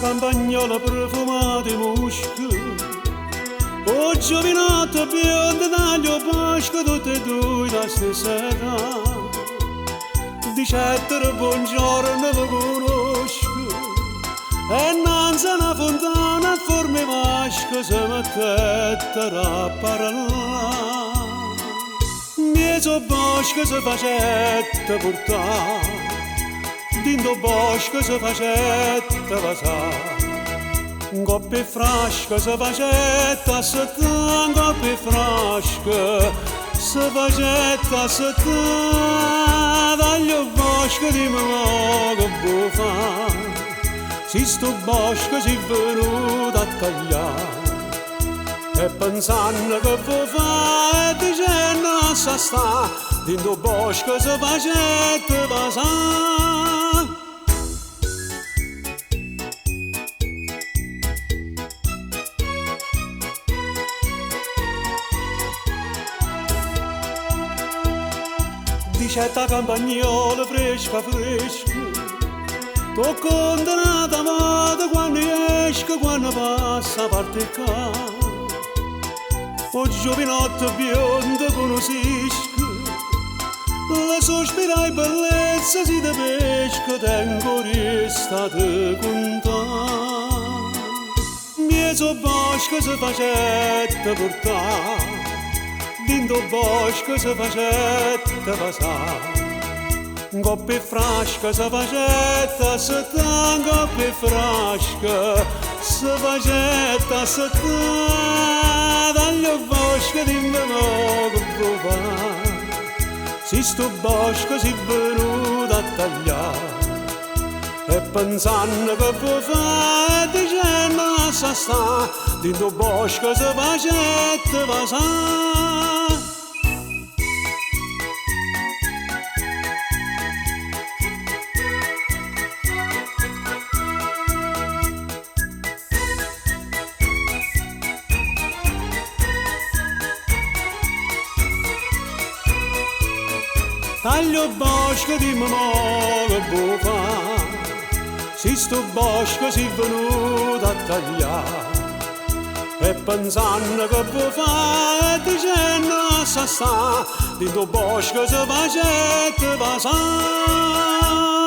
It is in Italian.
campagnola profumata di musco, o giovinotto biondo taglio pasco, tutte e due la stessa età. Dicettero buongiorno vi conosco, e innanzi a una fontana a forme vasco si mettettero a parlare. Mezzo bosco si facette portare, dentro bosco si facette vasare. Un coppia frasca si facette assettare, un coppia frasca si facette assettare. Taglio bosco di me che vuoi fare, se sto bosco si è venuto a tagliare. E pensando che vuoi fare e dicendo sa sta, dentro bosco si facette vasare. Dicetta campagnola fresca fresca, t'ho condannata amata quando esco, quando passa a parte qua. O giovinotto biondo conosisco, la sospira e bellezza si te pesca, tengo restate contare. Mezzo bosco si facette portare, dentro bosco si facette vasare. Un coppia frasca si facette assettare, un coppia frasca si facette assettare. Taglio bosco di me che vuoi fare, se sto bosco si è venuto a tagliare. E pensando che vuoi fare e dicendo sa sta, dentro bosco si facette vasare. Taglio bosco di me che vuoi fare, se sto bosco si è venuto a tagliare. E pensando che vuoi fare e dicendo sa sta, dentro bosco si facette vasare.